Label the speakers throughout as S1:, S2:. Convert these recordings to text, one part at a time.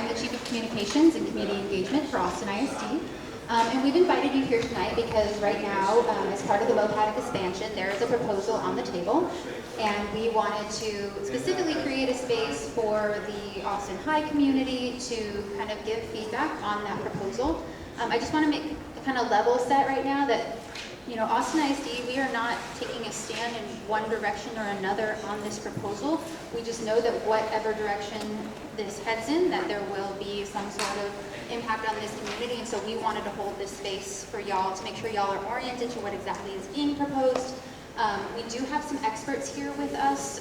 S1: I'm the Chief of Communications and Community Engagement for Austin ISD. And we've invited you here tonight because right now, as part of the MoPac expansion, there is a proposal on the table. And we wanted to specifically create a space for the Austin High community to kind of give feedback on that proposal. I just want to make a kind of level set right now that, you know, Austin ISD, we are not taking a stand in one direction or another on this proposal. We just know that whatever direction this heads in, that there will be some sort of impact on this community, and so we wanted to hold this space for y'all to make sure y'all are oriented to what exactly is being proposed. We do have some experts here with us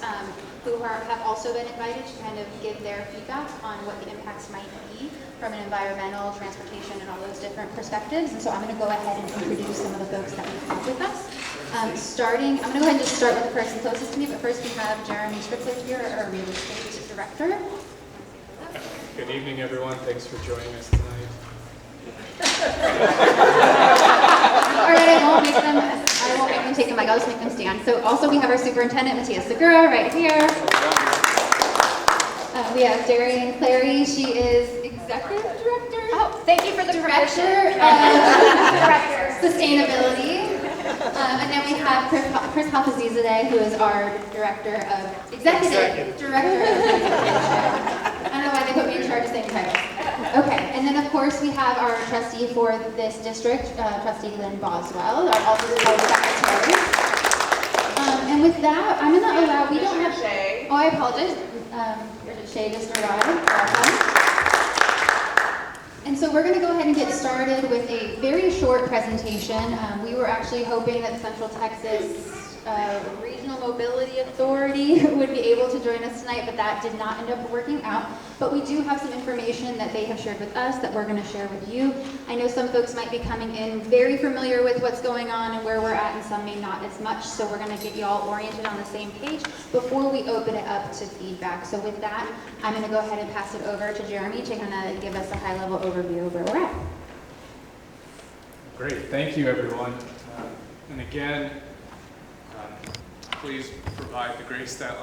S1: who have also been invited to kind of give their feedback on what the impacts might be from an environmental, transportation, and all those different perspectives. And so I'm going to go ahead and introduce some of the folks that we have with us. I'm going to go ahead and just start with the person closest to me, but first we have Jeremy Strickler here, our real estate director.
S2: Good evening, everyone. Thanks for joining us tonight.
S1: All right, I won't make them take a mic. I'll just make them stand. So also we have our superintendent, Mattia Segura, right here. We have Darian Clary. She is executive director.
S3: Oh, thank you for the
S1: director of sustainability. And then we have Chris Hafizadeh, who is our executive director of I don't know why they put me in charge of saying titles. Okay, and then of course we have our trustee for this district, Trustee Lynn Boswell, our office board secretary. And with that, I'm going to allow, we don't have,
S3: Shay.
S1: Oh, I apologize. Shay just arrived. Welcome. And so we're going to go ahead and get started with a very short presentation. We were actually hoping that Central Texas Regional Mobility Authority would be able to join us tonight, but that did not end up working out. But we do have some information that they have shared with us that we're going to share with you. I know some folks might be coming in very familiar with what's going on and where we're at, and some may not as much. So we're going to get you all oriented on the same page before we open it up to feedback. So with that, I'm going to go ahead and pass it over to Jeremy to kind of give us a high-level overview of where we're at.
S2: Great. Thank you, everyone. And again, please provide the grace that,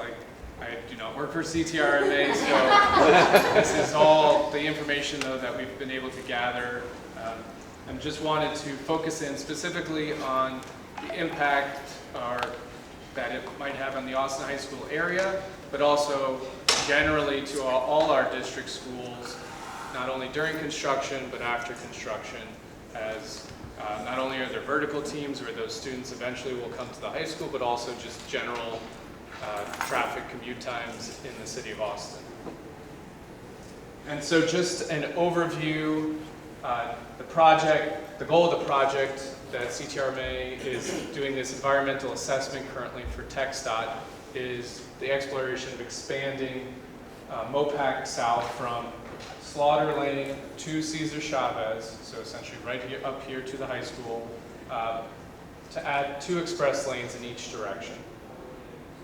S2: I do not work for CTRMA, so this is all the information, though, that we've been able to gather, and just wanted to focus in specifically on the impact that it might have on the Austin High School area, but also generally to all our district schools, not only during construction, but after construction, as not only are there vertical teams where those students eventually will come to the high school, but also just general traffic commute times in the city of Austin. And so just an overview, the goal of the project that CTRMA is doing this environmental assessment currently for TxDOT is the exploration of expanding MoPac South from Slaughter Lane to Cesar Chavez, so essentially right here, up here to the high school, to add 2 express lanes in each direction.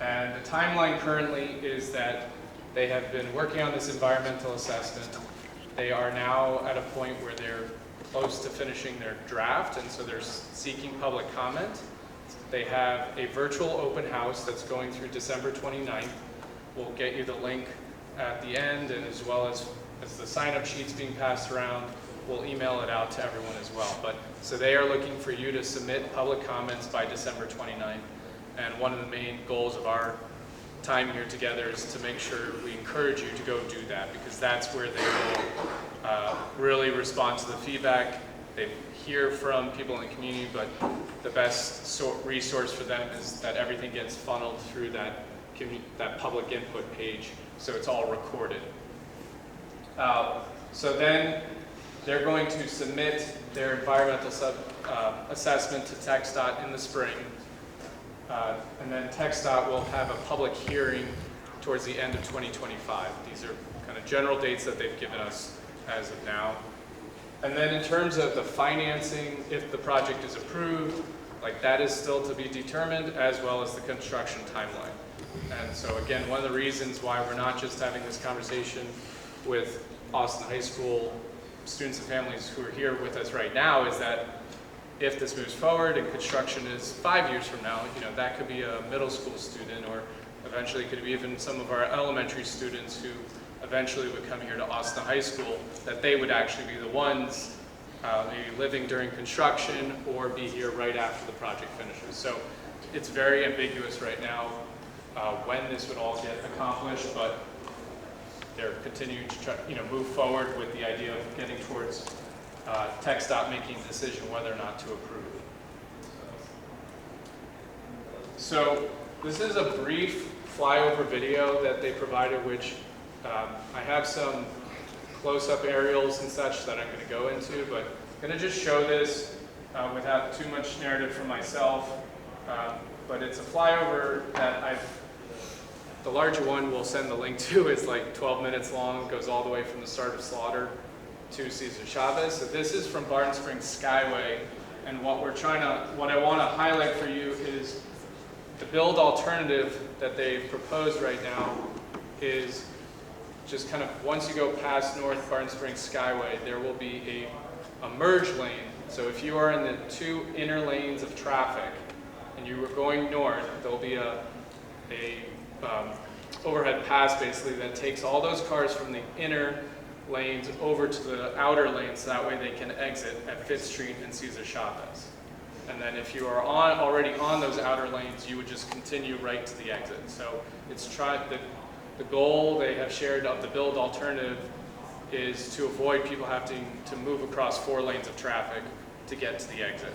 S2: And the timeline currently is that they have been working on this environmental assessment. They are now at a point where they're close to finishing their draft, and so they're seeking public comment. They have a virtual open house that's going through December 29th. We'll get you the link at the end, and as well as the sign-up sheet's being passed around, we'll email it out to everyone as well. So they are looking for you to submit public comments by December 29th. And one of the main goals of our time here together is to make sure we encourage you to go do that, because that's where they will really respond to the feedback. They hear from people in the community, but the best resource for them is that everything gets funneled through that public input page, so it's all recorded. So then they're going to submit their environmental assessment to TxDOT in the spring. And then TxDOT will have a public hearing towards the end of 2025. These are kind of general dates that they've given us as of now. And then in terms of the financing, if the project is approved, that is still to be determined, as well as the construction timeline. And so again, one of the reasons why we're not just having this conversation with Austin High School students and families who are here with us right now is that if this moves forward and construction is 5 years from now, that could be a middle school student, or eventually could be even some of our elementary students who eventually would come here to Austin High School, that they would actually be the ones maybe living during construction or be here right after the project finishes. So it's very ambiguous right now when this would all get accomplished, but they're continuing to try, move forward with the idea of getting towards TxDOT making a decision whether or not to approve. So this is a brief flyover video that they provided, which I have some close-up aerials and such that I'm going to go into, but I'm going to just show this without too much narrative from myself. But it's a flyover that the larger one we'll send the link to is like 12 minutes long, goes all the way from the start of Slaughter to Cesar Chavez. So this is from Barton Springs Skyway, and what I want to highlight for you is the build alternative that they've proposed right now is just kind of once you go past North Barton Springs Skyway, there will be a merge lane. So if you are in the two inner lanes of traffic and you were going north, there'll be a overhead pass basically that takes all those cars from the inner lanes over to the outer lanes, so that way they can exit at 5th Street and Cesar Chavez. And then if you are already on those outer lanes, you would just continue right to the exit. So it's the goal they have shared of the build alternative is to avoid people having to move across 4 lanes of traffic to get to the exit.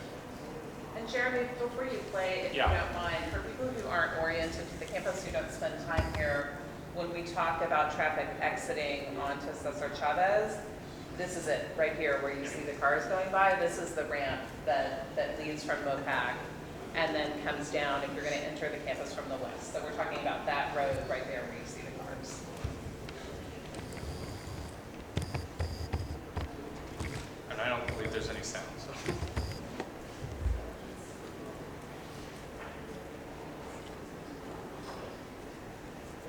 S3: And Jeremy, before you play, if you don't mind, for people who aren't oriented to the campus, who don't spend time here, when we talk about traffic exiting onto Cesar Chavez, this is it, right here where you see the cars going by. This is the ramp that leads from MoPac and then comes down if you're going to enter the campus from the west. So we're talking about that road right there where you see the cars.
S2: And I don't believe there's any sound.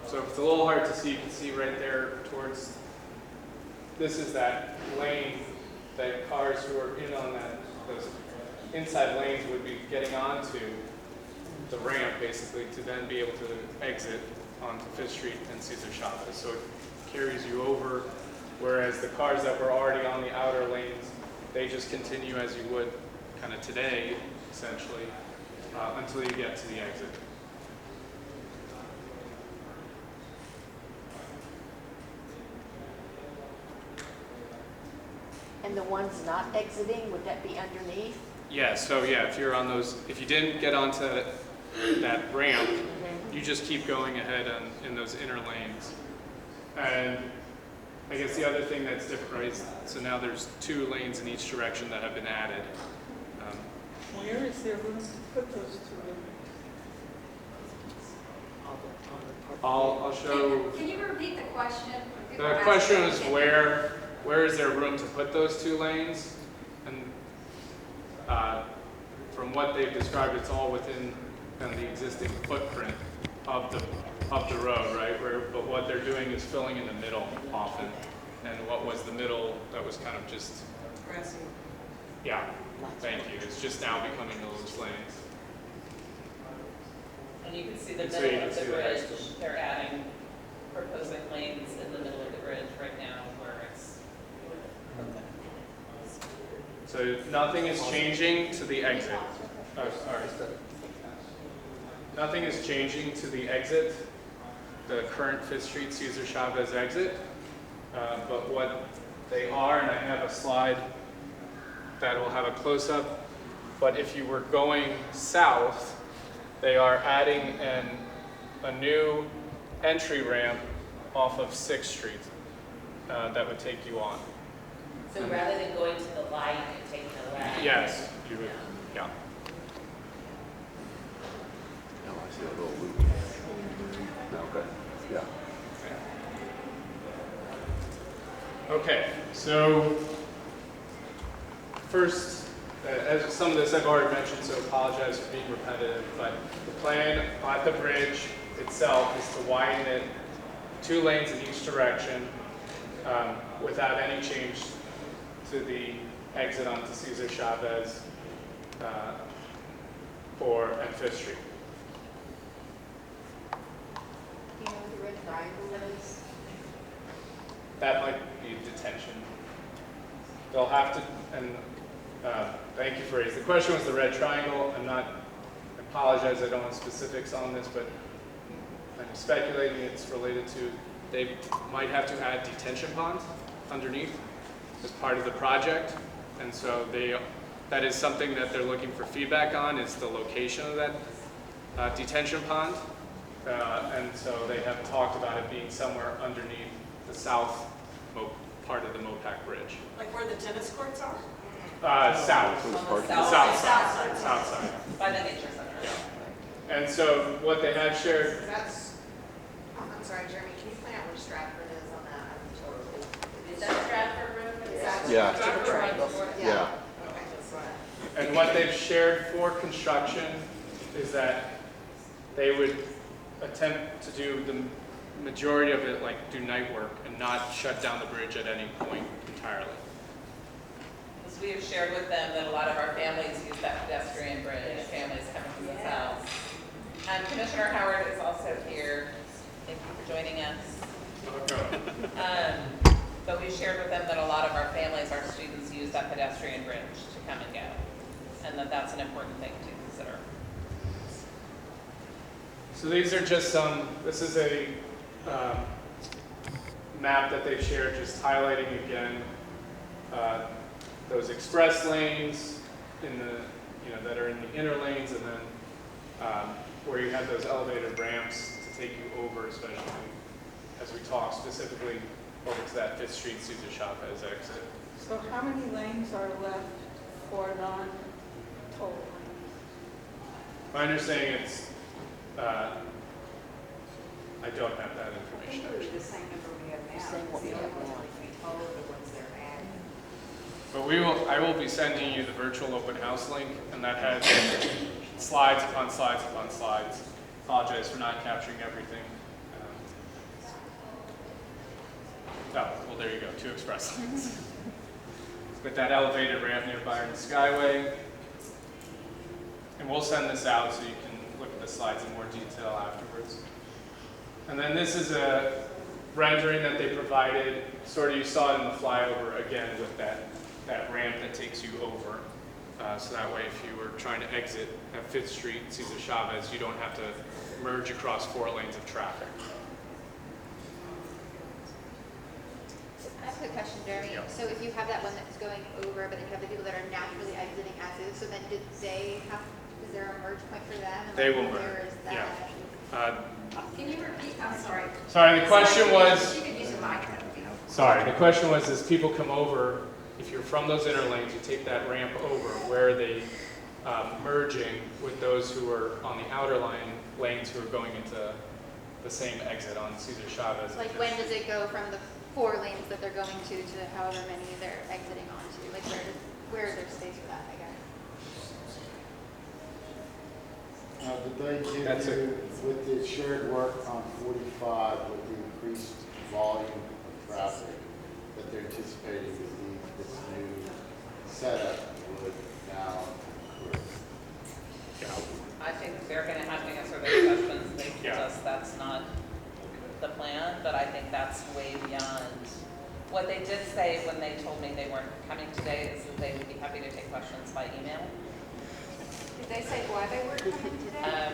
S2: So if it's a little hard to see, you can see right there towards, this is that lane that cars who are in on those inside lanes would be getting onto the ramp basically to then be able to exit onto 5th Street and Cesar Chavez. So it carries you over, whereas the cars that were already on the outer lanes, they just continue as you would kind of today, essentially, until you get to the exit.
S4: And the ones not exiting, would that be underneath?
S2: Yeah, so yeah, if you're on those, if you didn't get onto that ramp, you just keep going ahead in those inner lanes. And I guess the other thing that's different, right, so now there's 2 lanes in each direction that have been added.
S5: Where is there room to put those 2 in?
S2: I'll show.
S6: Can you repeat the question?
S2: The question is where is there room to put those 2 lanes? And from what they've described, it's all within kind of the existing footprint of the road, right? But what they're doing is filling in the middle often. And what was the middle that was kind of just
S5: Grassy.
S2: yeah, thank you. It's just now becoming those lanes.
S3: And you can see the
S2: And so
S3: middle
S2: you can
S3: of the
S2: see the
S3: bridge.
S2: next one.
S3: They're adding, proposing lanes in the middle of the bridge right now where it's.
S2: So nothing is changing to the exit. Oh, sorry. Nothing is changing to the exit, the current 5th Street Cesar Chavez exit. But what they are, and I have a slide that will have a close-up, but if you were going south, they are adding a new entry ramp off of 6th Street that would take you on.
S3: So rather than going to the light and taking a left.
S2: Yes, you would, yeah.
S7: Oh, I see a little loop. Okay, yeah.
S2: Okay, so first, as some of this I've already mentioned, so apologize for being repetitive, but the plan at the bridge itself is to widen it 2 lanes in each direction without any change to the exit onto Cesar Chavez and 5th Street.
S1: Do you know what the red triangle is?
S2: that might be detention. They'll have to, and thank you for raising. The question was the red triangle. I apologize, I don't have specifics on this, but I'm speculating it's related to, they might have to add detention ponds underneath as part of the project. And so that is something that they're looking for feedback on, is the location of that detention pond. And so they have talked about it being somewhere underneath the south part of the MoPac Bridge.
S6: Like where the tennis courts are?
S2: South.
S3: On the
S2: South side. South side.
S3: By the nature center.
S2: Yeah. And so what they have shared.
S6: That's, I'm sorry, Jeremy, can you point out where Stratford is on that? I'm totally. Is that Stratford Road? Is that
S7: Yeah.
S6: Stratford Triangle?
S7: Yeah.
S6: Okay, that's right.
S2: And what they've shared for construction is that they would attempt to do the majority of it, like do night work and not shut down the bridge at any point entirely.
S3: As we have shared with them that a lot of our families use that pedestrian bridge, families coming from the south. Commissioner Howard is also here. Thank you for joining us. But we shared with them that a lot of our families, our students, use that pedestrian bridge to come and go, and that that's an important thing to consider.
S2: So these are just some, this is a map that they've shared, just highlighting again those express lanes in the, that are in the inner lanes, and then where you have those elevated ramps to take you over, especially as we talk specifically over to that 5th Street Cesar Chavez exit.
S5: So how many lanes are left for non-toll?
S6: Uh,
S2: My understanding it's, I don't have that information.
S6: The same number we have now.
S4: Same what we have now.
S6: All of the ones they're adding.
S2: But I will be sending you the virtual open house link, and that has slides upon slides upon slides. Apologize for not capturing everything. Oh, well, there you go, 2 express lanes. With that elevated ramp near Byron Skyway. And we'll send this out so you can look at the slides in more detail afterwards. And then this is a rendering that they provided, sort of you saw it in the flyover again with that ramp that takes you over. So that way if you were trying to exit at 5th Street, Cesar Chavez, you don't have to merge across 4 lanes of traffic.
S1: I have a quick question, Jeremy.
S2: Yeah.
S1: So if you have that one that's going over, but then you have the people that are naturally exiting as is, so then is there a merge point for them? And
S2: They
S1: like,
S2: will
S1: where
S2: merge,
S1: is that?
S2: yeah.
S6: Can you repeat? I'm sorry.
S2: Sorry, the question was,
S6: You could use a mic. That would be helpful.
S2: sorry, the question was, as people come over, if you're from those inner lanes, you take that ramp over, where are they merging with those who are on the outer lanes who are going into the same exit on Cesar Chavez?
S1: Like when does it go from the 4 lanes that they're going to however many they're exiting onto? Like where is there space for that, I guess?
S8: Did they give
S2: That's
S8: you, with the shared work on 45, with the increased volume of traffic that they're anticipating that this new setup would now occur?
S3: I think they're going to have to answer those questions. They told
S2: Yeah.
S3: us that's not the plan, but I think that's way beyond. What they did say when they told me they weren't coming today is that they would be happy to take questions by email.
S6: Did they say why they weren't coming today?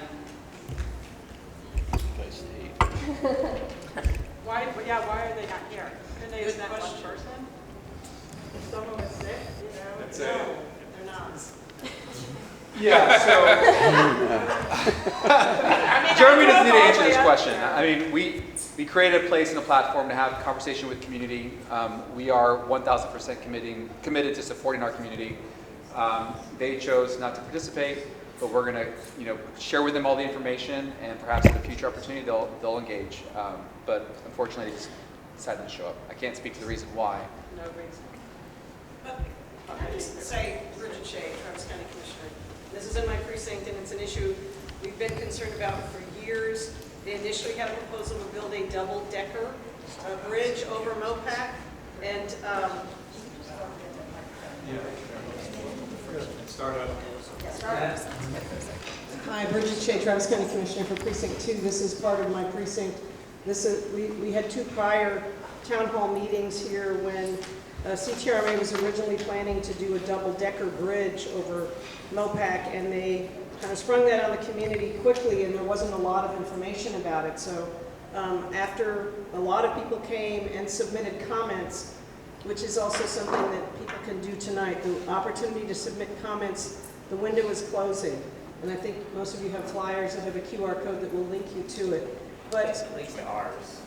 S5: Why are they not here? Can they use that one person? If someone was sick,
S2: That's
S5: no,
S2: it.
S5: they're not.
S9: Yeah, so Jeremy doesn't need to answer this question. I mean, we created a place and a platform to have a conversation with community. We are 1,000% committed to supporting our community. They chose not to participate, but we're going to, share with them all the information, and perhaps in a future opportunity they'll engage. But unfortunately, they just decided to show up. I can't speak to the reason why.
S5: No reason.
S6: But I just say, Bridget Shea, Travis County Commissioner, this is in my precinct and it's an issue we've been concerned about for years. They initially had a proposal to build a double-decker bridge over MoPac, and
S2: Start up.
S10: Hi, Bridget Shea, Travis County Commissioner for Precinct 2. This is part of my precinct. We had 2 prior
S6: town hall meetings here when CTRMA was originally planning to do a double-decker bridge over MoPac, and they kind of sprung that on the community quickly, and there wasn't a lot of information about it. So after a lot of people came and submitted comments, which is also something that people can do tonight, the opportunity to submit comments, the window is closing. And I think most of you have flyers that have a QR code that will link you to it. But
S11: It links to ours.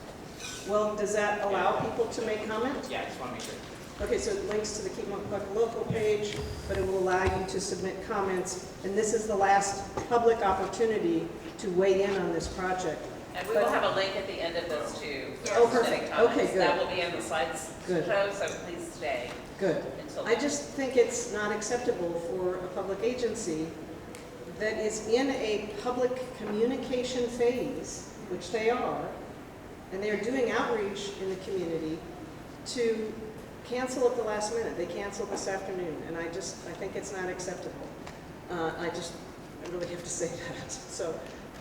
S6: well, does that allow people to make comments?
S11: Yeah, I just want to make sure.
S6: Okay, so it links to the Keep MoPac Local page, but it will allow you to submit comments. And this is the last public opportunity to weigh in on this project.
S3: And we will have a link at the end of this too.
S6: Oh,
S3: for
S6: perfect.
S3: submitting comments.
S6: Okay, good.
S3: That will be in the slides
S6: Good.
S3: show, so please stay
S6: Good.
S3: until
S6: I
S3: then.
S6: just think it's not acceptable for a public agency that is in a public communication phase, which they are, and they're doing outreach in the community, to cancel at the last minute. They canceled this afternoon, and I think it's not acceptable. I really have to say that. So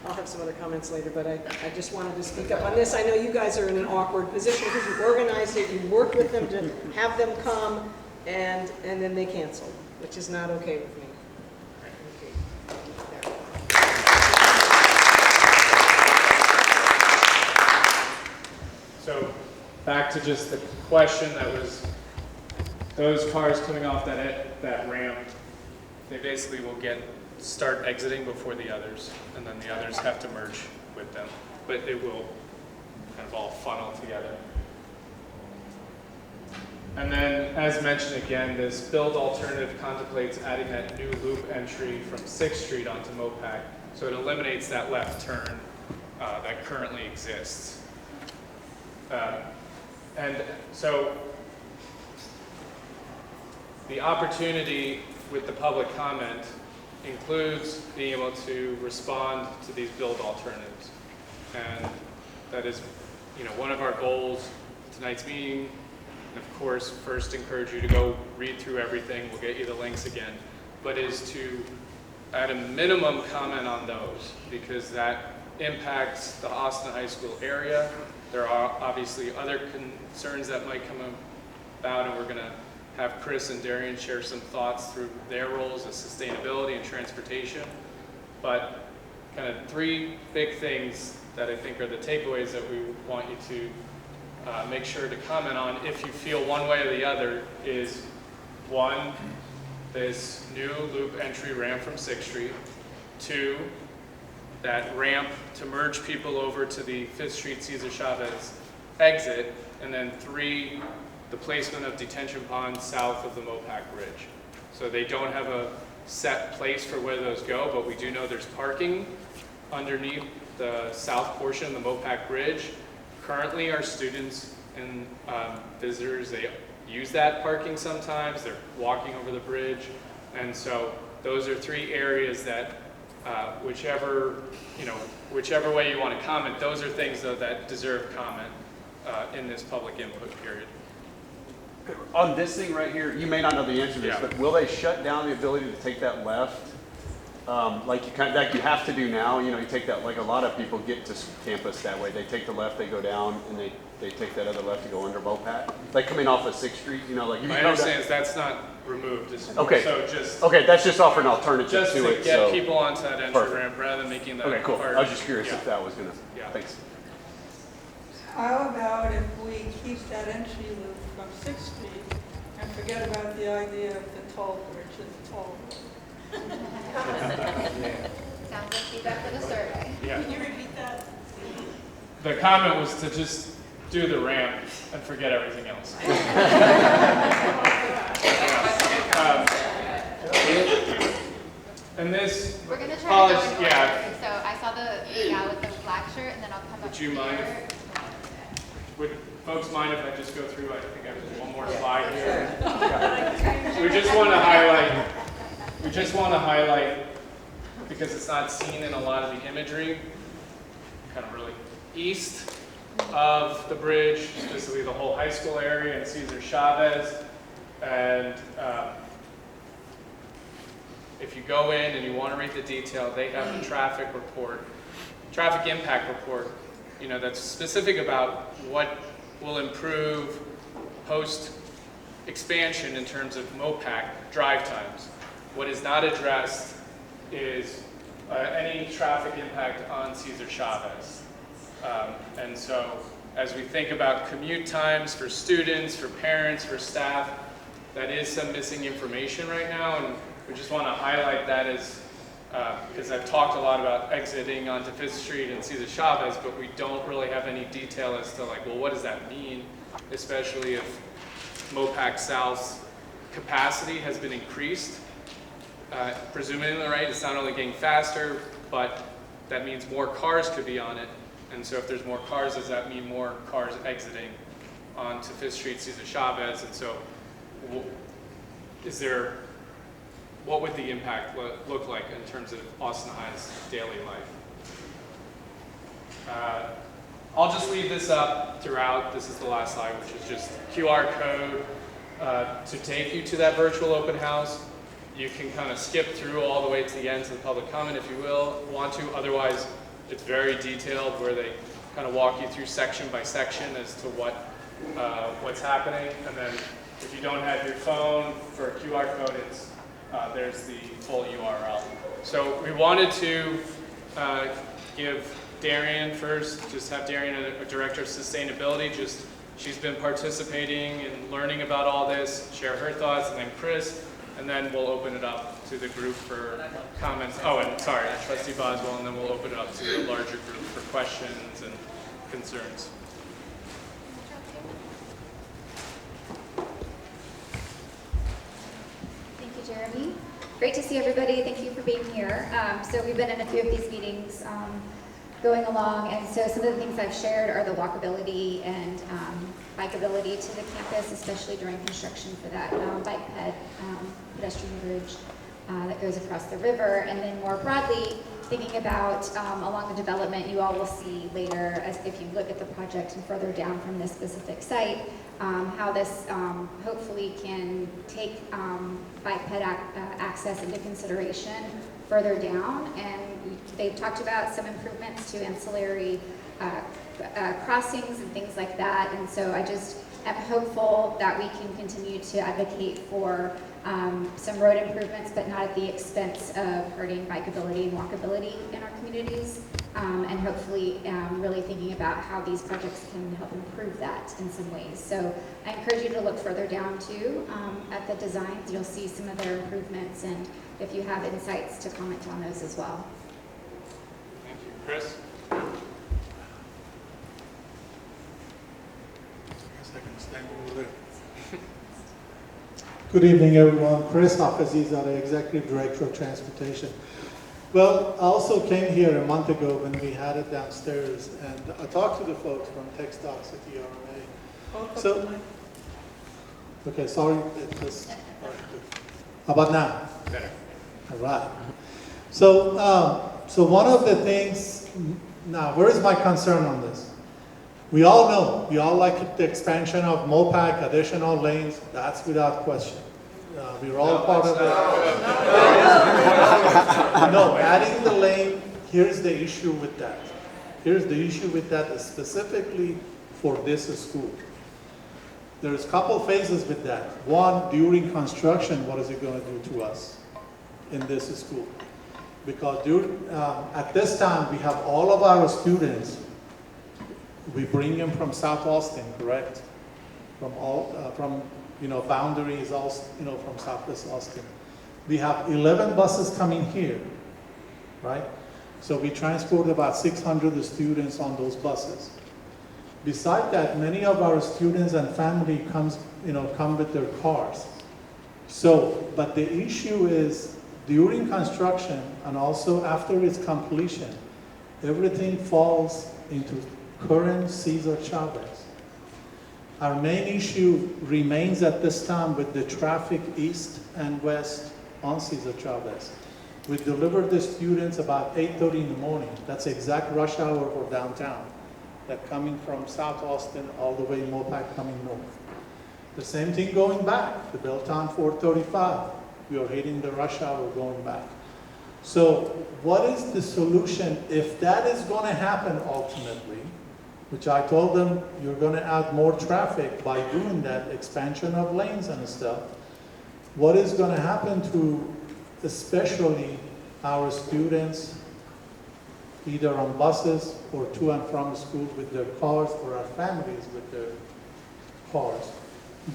S6: I'll have some other comments later, but I just wanted to speak up on this. I know you guys are in an awkward position because you organized it, you worked with them to have them come, and then they canceled, which is not okay with me.
S2: So back to just the question that was, those cars coming off that ramp, they basically will start exiting before the others, and then the others have to merge with them. But it will kind of all funnel together. And then, as mentioned again, this build alternative contemplates adding that new loop entry from 6th Street onto MoPac, so it eliminates that left turn that currently exists. And so the opportunity with the public comment includes being able to respond to these build alternatives. And that is, one of our goals of tonight's meeting. And of course, first encourage you to go read through everything. We'll get you the links again. But is to, at a minimum, comment on those, because that impacts the Austin High School area. There are obviously other concerns that might come about, and we're going to have Chris and Darian share some thoughts through their roles as sustainability and transportation. But kind of 3 big things that I think are the takeaways that we want you to make sure to comment on if you feel one way or the other is, 1, this new loop entry ramp from 6th Street. 2, that ramp to merge people over to the 5th Street Cesar Chavez exit. And then 3, the placement of detention ponds south of the MoPac Bridge. So they don't have a set place for where those go, but we do know there's parking underneath the south portion of the MoPac Bridge. Currently, our students and visitors, they use that parking sometimes. They're walking over the bridge. And so those are 3 areas that whichever way you want to comment, those are things though that deserve comment in this public input period.
S7: On this thing right here, you may not know the answer to this,
S2: Yeah.
S7: but will they shut down the ability to take that left? Like you have to do now, you take that, like a lot of people get to campus that way. They take the left, they go down, and they take that other left to go under MoPac. Like coming off of 6th Street, like you
S2: My understanding is that's not removed.
S7: Okay.
S2: So just
S7: that's just offer an alternative
S2: just
S7: to
S2: to
S7: it.
S2: get
S7: So.
S2: people onto that entry
S7: Perfect.
S2: ramp rather than making that
S7: Okay, cool.
S2: part.
S7: I was just curious
S2: Yeah.
S7: if that was gonna.
S2: Yeah.
S7: Thanks.
S5: How about if we keep that entry loop from 6th Street and forget about the idea of the toll bridge and the toll road?
S1: Sounds like feedback for the survey.
S2: Yeah.
S6: Can you repeat that?
S2: The comment was to just do the ramp and forget everything else. And this
S1: We're going to try
S2: college,
S1: to go in order.
S2: yeah.
S1: So I saw the guy with the black shirt, and then I'll come up
S2: Would you mind
S1: here.
S2: Would folks mind if I just go through? I think I have just one more slide here. We just want to highlight, because it's not seen in a lot of the imagery, kind of really east of the bridge, specifically the whole high school area and Cesar Chavez. And if you go in and you want to read the detail, they have a traffic impact report, that's specific about what will improve post-expansion in terms of MoPac drive times. What is not addressed is any traffic impact on Cesar Chavez. And so as we think about commute times for students, for parents, for staff, that is some missing information right now, and we just want to highlight that as, because I've talked a lot about exiting onto Fifth Street and Cesar Chavez, but we don't really have any detail as to like, well, what does that mean, especially if MoPac South's capacity has been increased. Presumably, right, it's not only getting faster, but that means more cars could be on it. And so if there's more cars, does that mean more cars exiting onto Fifth Street, Cesar Chavez? And so what would the impact look like in terms of Austin High's daily life? I'll just leave this up throughout. This is the last slide, which is just QR code to take you to that virtual open house. You can kind of skip through all the way to the end to the public comment if you want to. Otherwise, it's very detailed where they kind of walk you through section by section as to what's happening. And then if you don't have your phone for a QR code, there's the full URL. So we wanted to give Darian first, just have Darian, a Director of Sustainability, she's been participating and learning about all this, share her thoughts, and then Chris, and then we'll open it up to the group for comments. Oh, and sorry, Trustee Boswell, and then we'll open it up to the larger group for questions and concerns.
S1: Thank you, Jeremy. Great to see everybody. Thank you for being here. So we've been in a few of these meetings going along, and so some of the things I've shared are the walkability and bikeability to the campus, especially during construction for that bike ped pedestrian bridge that goes across the river. And then more broadly, thinking about along the development, you all will see later, as if you look at the project and further down from this specific site, how this hopefully can take bike ped access into consideration further down. And they've talked about some improvements to ancillary crossings and things like that. And so I just am hopeful that we can continue to advocate for some road improvements, but not at the expense of hurting bikeability and walkability in our communities. And hopefully really thinking about how these projects can help improve that in some ways. So I encourage you to look further down too at the designs. You'll see some of their improvements, and if you have insights, to comment on those as well.
S2: Thank you. Chris?
S11: Good evening, everyone. Chris Cesar, the Executive Director of Transportation. Well, I also came here a month ago when we had it downstairs, and I talked to the folks from Tech Stocks at the RMA. So, okay, sorry. How about now?
S2: Better.
S11: All right. So one of the things, now, where is my concern on this? We all know, we all like the expansion of MoPac, additional lanes, that's without question. We're all part of it. No, adding the lane, here's the issue with that. Here's the issue with that is specifically for this school. There's a couple phases with that. One, during construction, what is it going to do to us in this school? Because at this time, we have all of our students, we bring them from South Austin, correct? From boundaries, from Southwest Austin. We have 11 buses coming here, right? So we transport about 600 students on those buses. Besides that, many of our students and family come with their cars. So, but the issue is during construction and also after its completion, everything falls into current Cesar Chavez. Our main issue remains at this time with the traffic east and west on Cesar Chavez. We deliver the students about 8:30 in the morning. That's exact rush hour for downtown. They're coming from South Austin all the way MoPac coming north. The same thing going back, the Belltown 435. We are hitting the rush hour going back. So what is the solution if that is going to happen ultimately? which I told them, you're gonna add more traffic by doing that expansion of lanes and stuff. What is gonna happen to especially our students, either on buses or to and from school with their cars, or our families with their cars?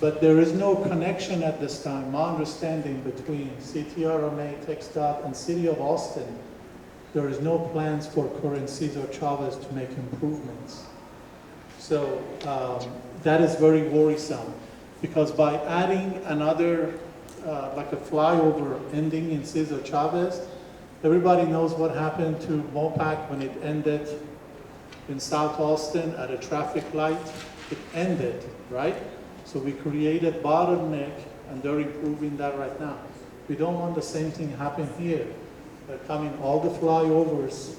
S11: But there is no connection at this time, my understanding, between CTRMA, TxDOT, and City of Austin. There is no plans for current Cesar Chavez to make improvements. So that is very worrisome, because by adding another, like a flyover ending in Cesar Chavez, everybody knows what happened to MoPac when it ended in South Austin at a traffic light. It ended, right? So we created bottleneck, and they're improving that right now. We don't want the same thing happen here. They're coming all the flyovers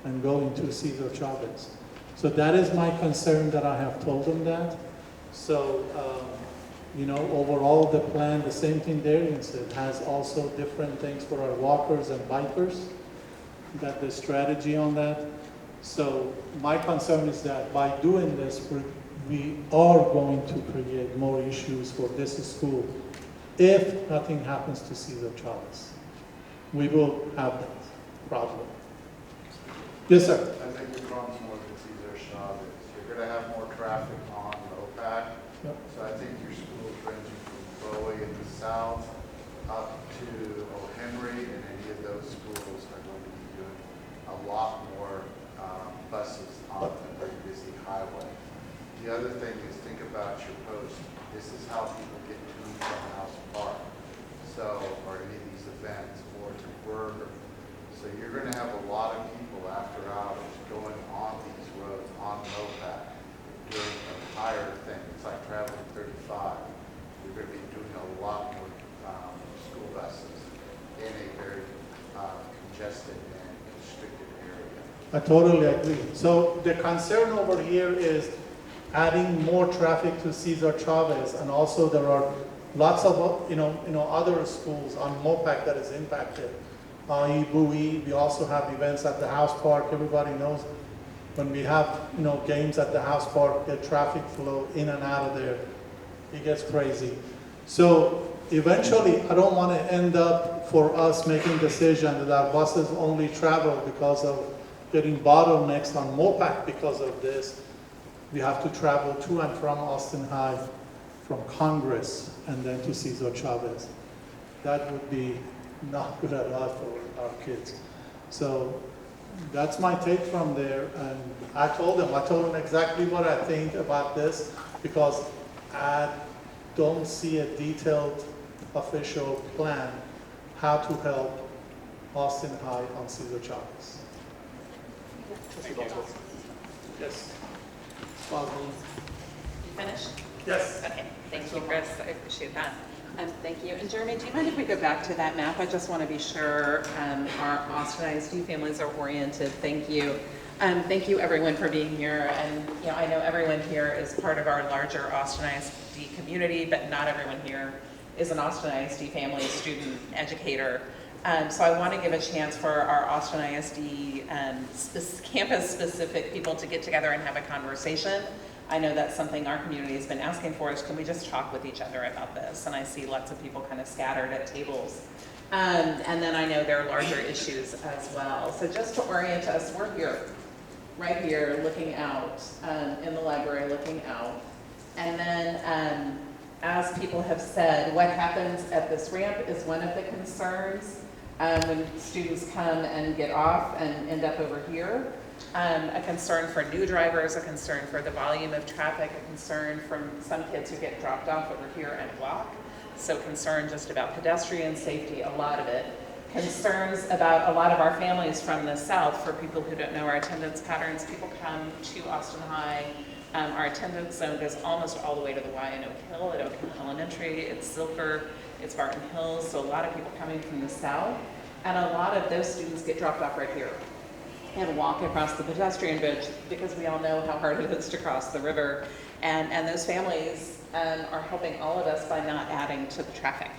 S11: and going to Cesar Chavez. So that is my concern, that I have told them that. So, you know, overall the plan, the same thing Darian said, has also different things for our walkers and bikers. Got the strategy on that. So my concern is that by doing this, we are going to create more issues for this school if nothing happens to Cesar Chavez. We will have that problem. Yes, sir.
S8: I think it runs more than Cesar Chavez. You're going to have more traffic on MoPac.
S11: Yep.
S8: So I think your schools ranging from Bowie in the south up to O'Henry, and any of those schools are going to be doing a lot more buses on a very busy highway. The other thing is, think about your post. This is how people get to and from House Park, so, or any of these events, or to Burger. So you're going to have a lot of people after hours going on these roads on MoPac doing an entire thing. It's like traveling 35. You're going to be doing a lot more school buses in a very congested and constricted area.
S11: I totally agree. So the concern over here is adding more traffic to Cesar Chavez, and also there are lots of other schools on MoPac that is impacted. Bowie, we also have events at the House Park. Everybody knows when we have games at the House Park, the traffic flow in and out of there, it gets crazy. So eventually, I don't want to end up for us making decision that our buses only travel because of getting bottlenecks on MoPac because of this. We have to travel to and from Austin High, from Congress, and then to Cesar Chavez. That would be not good at all for our kids. So that's my take from there. And I told them exactly what I think about this, because I don't see a detailed official plan how to help Austin High on Cesar Chavez. Yes.
S3: You finished?
S11: Yes.
S3: Okay, thank you, Chris, I appreciate that.
S12: Thank you. And Jeremy, do you mind if we go back to that map? I just want to be sure our Austin ISD families are oriented. Thank you. Thank you everyone for being here. And I know everyone here is part of our larger Austin ISD community, but not everyone here is an Austin ISD family, student, educator. So I want to give a chance for our Austin ISD campus-specific people to get together and have a conversation. I know that's something our community has been asking for, is can we just talk with each other about this? And I see lots of people kind of scattered at tables. And then I know there are larger issues as well. So just to orient us, we're here, right here, looking out in the library, looking out. And then as people have said, what happens at this ramp is one of the concerns when students come and get off and end up over here. A concern for new drivers, a concern for the volume of traffic, a concern from some kids who get dropped off over here and walk. So concern just about pedestrian safety, a lot of it. Concerns about a lot of our families from the south. For people who don't know our attendance patterns, people come to Austin High. Our attendance zone goes almost all the way to the Y in Oak Hill, at Oak Hill Elementary. It's Silver, it's Barton Hills, so a lot of people coming from the south. And a lot of those students get dropped off right here and walk across the pedestrian bridge, because we all know how hard it is to cross the river. And those families are helping all of us by not adding to the traffic,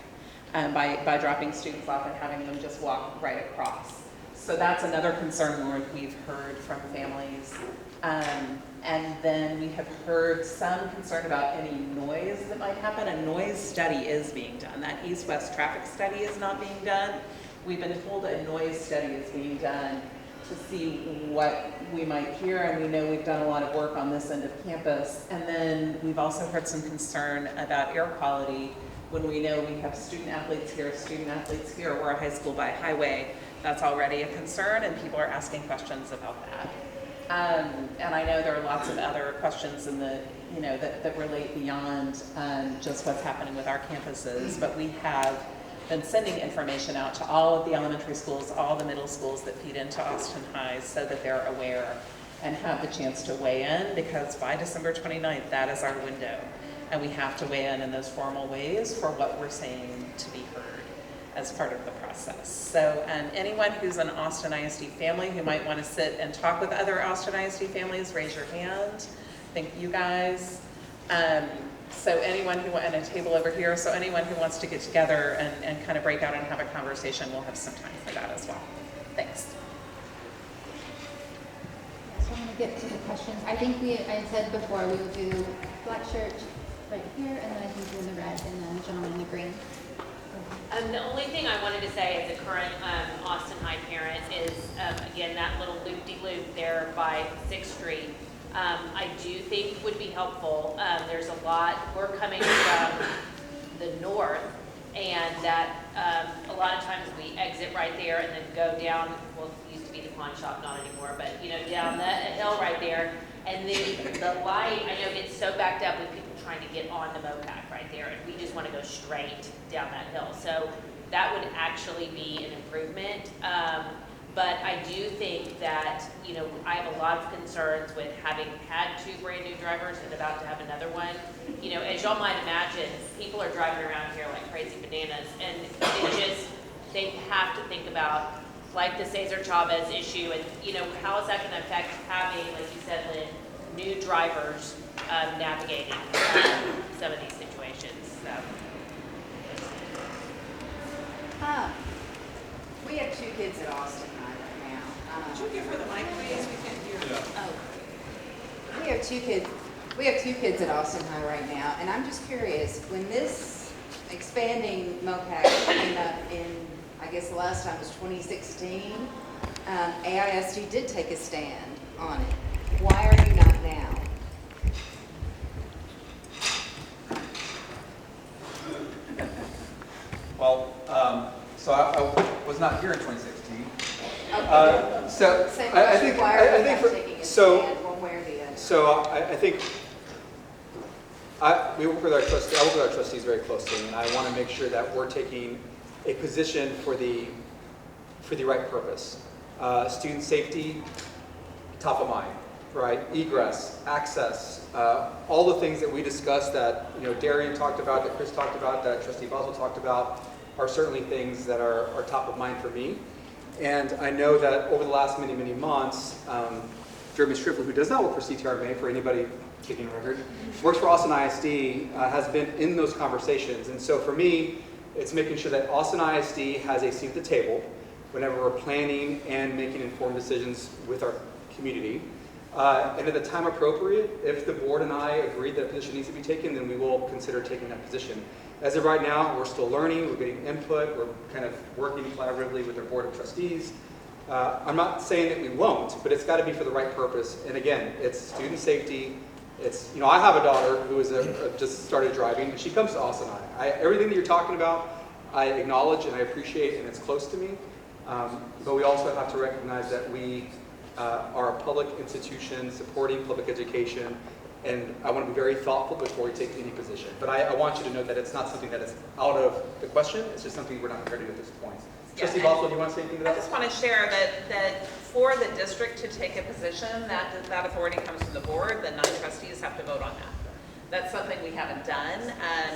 S12: by dropping students off and having them just walk right across. So that's another concern we've heard from families. And then we have heard some concern about any noise that might happen. A noise study is being done. That east-west traffic study is not being done. We've been told a noise study is being done to see what we might hear, and we know we've done a lot of work on this end of campus. And then we've also heard some concern about air quality when we know we have student athletes here. We're a high school by highway. That's already a concern, and people are asking questions about that. And I know there are lots of other questions in the, that relate beyond just what's happening with our campuses, but we have been sending information out to all of the elementary schools, all the middle schools that feed into Austin High, so that they're aware and have the chance to weigh in, because by December 29th, that is our window. And we have to weigh in those formal ways for what we're saying to be heard as part of the process. So anyone who's an Austin ISD family who might want to sit and talk with other Austin ISD families, raise your hand. Thank you guys. So anyone who, and a table over here, so anyone who wants to get together and kind of break out and have a conversation, we'll have some time for that as well. Thanks.
S1: So I'm going to get to the questions. I think I said before, we will do black shirt right here, and then I think you're in the red, and then the gentleman in the green.
S13: The only thing I wanted to say as a current Austin High parent is, again, that little loop-de-loop there by 6th Street, I do think would be helpful. There's a lot, we're coming from the north, and that a lot of times we exit right there and then go down, well, it used to be the pawn shop, not anymore, but down the hill right there, and then the light, I know, gets so backed up with people trying to get on the MoPac right there, and we just want to go straight down that hill. So that would actually be an improvement. But I do think that, I have a lot of concerns with having had 2 brand new drivers and about to have another one. As y'all might imagine, people are driving around here like crazy bananas, and they have to think about, like the Cesar Chavez issue, and how is that going to affect having, like you said, Lynn, new drivers navigating some of these situations. So.
S4: We have 2 kids at Austin High right now.
S6: Could you give her the mic, please? We can't hear.
S4: Oh. We have two kids at Austin High right now, and I'm just curious, when this expanding MoPac came up in, I guess the last time was 2016, AISD did take a stand on it. Why are you not now?
S9: Well, so I was not here in 2016.
S4: Okay.
S9: So
S4: Same
S9: I
S4: question,
S9: think
S4: why are you not
S9: for,
S4: taking a
S9: so
S4: stand one way or the other?
S9: so I think we work with our trustees. I work with our trustees very closely, and I want to make sure that we're taking a position for the right purpose. Student safety, top of mind, right? Egress, access, all the things that we discussed that Darian talked about, that Chris talked about, that Trustee Boswell talked about, are certainly things that are top of mind for me. And I know that over the last many, many months, Jeremy Stripley, who does not work for CTRMA, for anybody taking record, works for Austin ISD, has been in those conversations. And so for me, it's making sure that Austin ISD has a seat at the table whenever we're planning and making informed decisions with our community. And at the time appropriate, if the board and I agree that a position needs to be taken, then we will consider taking that position. As of right now, we're still learning, we're getting input, we're kind of working collaboratively with our board of trustees. I'm not saying that we won't, but it's got to be for the right purpose. And again, it's student safety. It's, I have a daughter who is just started driving, and she comes to Austin High. Everything that you're talking about, I acknowledge and I appreciate, and it's close to me. But we also have to recognize that we are a public institution supporting public education, and I want to be very thoughtful before we take any position. But I want you to know that it's not something that is out of the question. It's just something we're not prepared to do at this point. Trustee Boswell, do you want to say anything to that?
S3: I just want to share that for the district to take a position, that authority comes from the board. The 9 trustees have to vote on that. That's something we haven't done.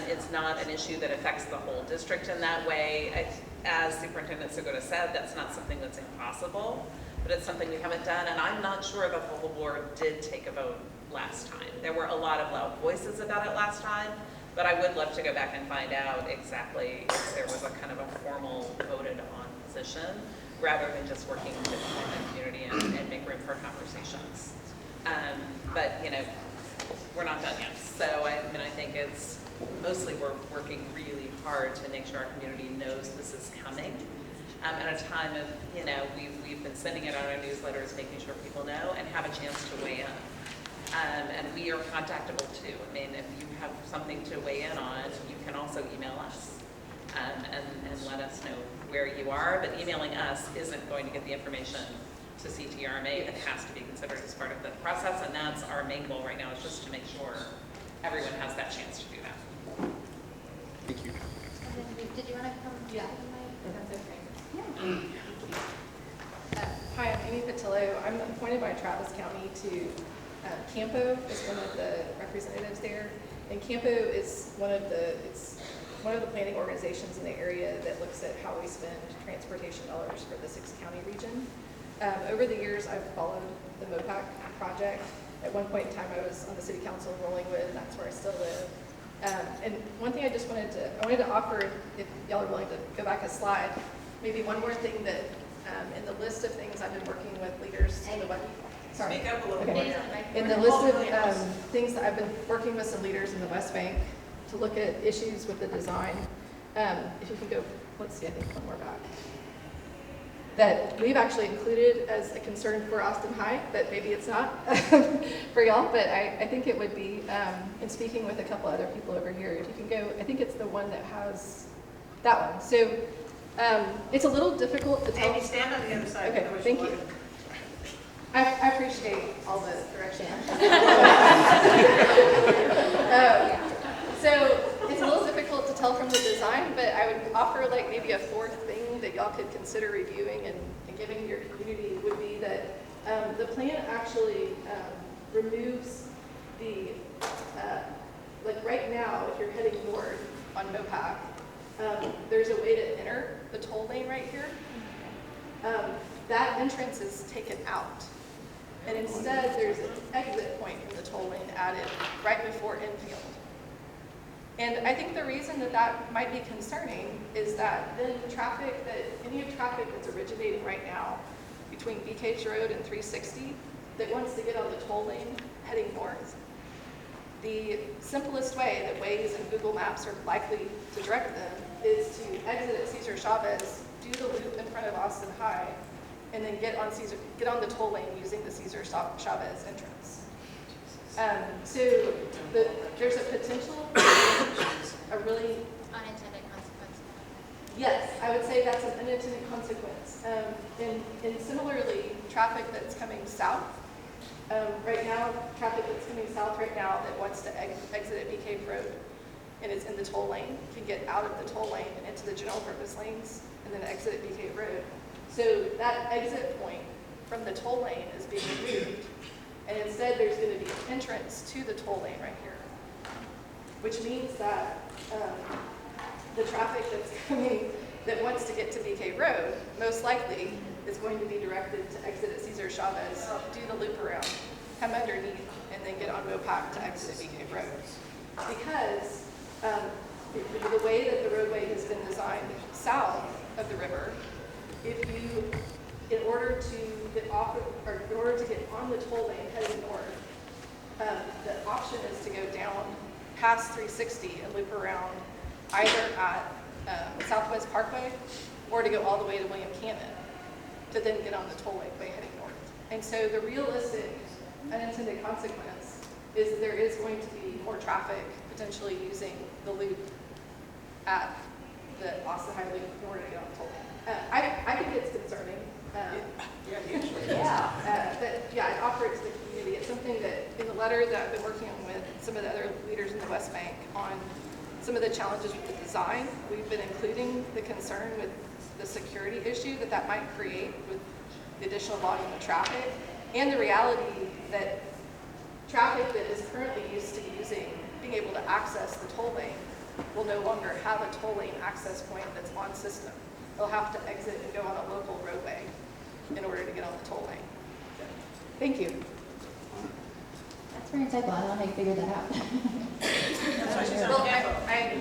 S3: It's not an issue that affects the whole district in that way. As Superintendent Segura said, that's not something that's impossible, but it's something we haven't done. And I'm not sure that the whole board did take a vote last time. There were a lot of loud voices about it last time, but I would love to go back and find out exactly if there was a kind of a formal voted on position.
S12: rather than just working with the community and make room for conversations. But, you know, we're not done yet. So I think it's mostly we're working really hard to make sure our community knows this is coming. At a time of, you know, we've been sending it out in our newsletters, making sure people know and have a chance to weigh in. And we are contactable too. I mean, if you have something to weigh in on, you can also email us and let us know where you are. But emailing us isn't going to get the information to CTRMA that has to be considered as part of the process. And that's our main goal right now, is just to make sure everyone has that chance to do that.
S9: Thank you.
S1: And then, did you want to come?
S14: Yeah.
S1: That's okay.
S14: Hi, I'm Amy Patillo. I'm appointed by Travis County to Campo is one of the representatives there. And Campo is one of the planning organizations in the area that looks at how we spend transportation dollars for the 6-county region. Over the years, I've followed the MoPac project. At one point in time, I was on the city council in Rollingwood, and that's where I still live. And one thing I wanted to offer, if y'all are willing to go back a slide, maybe one more thing that in the list of things I've been working with leaders in the West. Sorry.
S6: Speak up a little
S14: Okay.
S6: more.
S14: In the list of things that I've been working with some leaders in the West Bank to look at issues with the design. If you can go, let's see, I think one more back. That we've actually included as a concern for Austin High, but maybe it's not for y'all, but I think it would be, in speaking with a couple other people over here, if you can go, I think it's the one that has that one. So it's a little difficult to tell.
S6: Amy, stand on the other side.
S14: Okay, thank you. I appreciate all the direction. So it's a little difficult to tell from the design, but I would offer like maybe a fourth thing that y'all could consider reviewing and giving to your community would be that the plan actually removes the, like right now, if you're heading north on MoPac, there's a way to enter the toll lane right here. That entrance is taken out. And instead, there's an exit point from the toll lane added right before infield. And I think the reason that that might be concerning is that then any traffic that's originating right now between BK's Road and 360 that wants to get on the toll lane heading north, the simplest way that Waze and Google Maps are likely to direct them is to exit at Cesar Chavez, do the loop in front of Austin High, and then get on the toll lane using the Cesar Chavez entrance. So there's a potential, a really
S1: Unintended consequence.
S14: yes, I would say that's an unintended consequence. And similarly, traffic that's coming south. Right now, traffic that's coming south right now that wants to exit at BK Road and is in the toll lane can get out of the toll lane and into the general purpose lanes and then exit at BK Road. So that exit point from the toll lane is being removed. And instead, there's going to be an entrance to the toll lane right here, which means that the traffic that's coming that wants to get to BK Road most likely is going to be directed to exit at Cesar Chavez, do the loop around, come underneath, and then get on MoPac to exit at BK Road. Because the way that the roadway has been designed south of the river, in order to get on the toll lane heading north, the option is to go down past 360 and loop around either at Southwest Parkway or to go all the way to William Cannon to then get on the tollway heading north. And so the realistic unintended consequence is that there is going to be more traffic potentially using the loop at the Austin High Loop in order to get on the toll lane. I think it's concerning. But yeah, I'd offer it to the community. It's something that in the letter that I've been working on with some of the other leaders in the West Bank on some of the challenges with the design, we've been including the concern with the security issue that might create with the additional volume of traffic, and the reality that traffic that is currently used to being able to access the toll lane will no longer have a toll lane access point that's on system. They'll have to exit and go on a local roadway in order to get on the toll lane. So, thank you.
S1: That's very insightful. I don't know how you figured that out.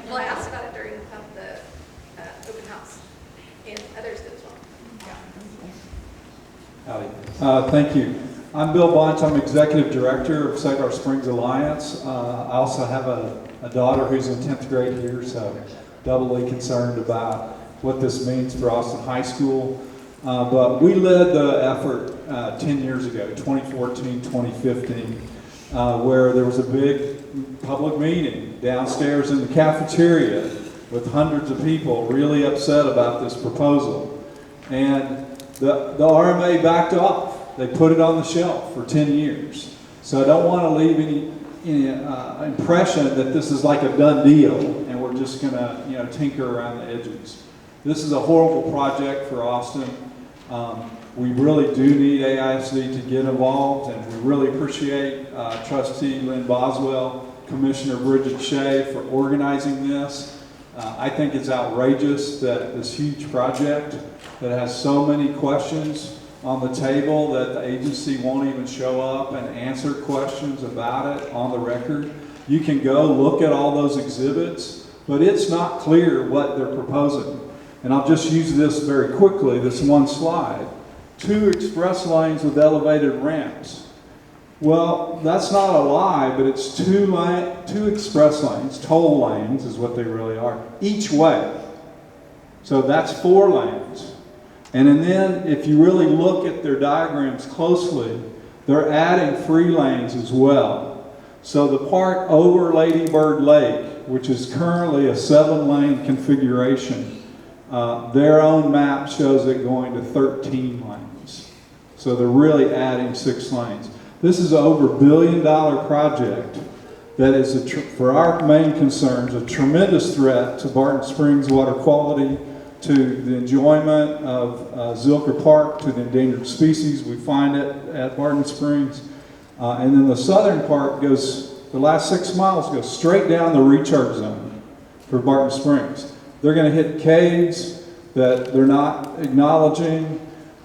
S14: Well, I asked about it during the open house, and others did as well. Yeah.
S15: Thank you. I'm Bill Bunch. I'm Executive Director of Cesar Springs Alliance. I also have a daughter who's in 10th grade here, so doubly concerned about what this means for Austin High School. But we led the effort 10 years ago, 2014, 2015, where there was a big public meeting downstairs in the cafeteria with hundreds of people really upset about this proposal. And the RMA backed off. They put it on the shelf for 10 years. So I don't want to leave any impression that this is like a done deal and we're just going to tinker around the edges. This is a horrible project for Austin. We really do need AISD to get involved, and we really appreciate Trustee Lynn Boswell, Commissioner Bridget Shea for organizing this. I think it's outrageous that this huge project that has so many questions on the table that the agency won't even show up and answer questions about it on the record. You can go look at all those exhibits, but it's not clear what they're proposing. And I'll just use this very quickly, this one slide. 2 express lanes with elevated ramps. Well, that's not a lie, but it's 2 express lanes, toll lanes is what they really are, each way. So that's 4 lanes. And then if you really look at their diagrams closely, they're adding 3 lanes as well. So the part over Lady Bird Lake, which is currently a 7-lane configuration, their own map shows it going to 13 lanes. So they're really adding 6 lanes. This is an over $1 billion project that is, for our main concerns, a tremendous threat to Barton Springs water quality, to the enjoyment of Zilker Park, to the endangered species. We find it at Barton Springs. And then the southern part goes, the last 6 miles goes straight down the recharge zone for Barton Springs. They're going to hit caves that they're not acknowledging.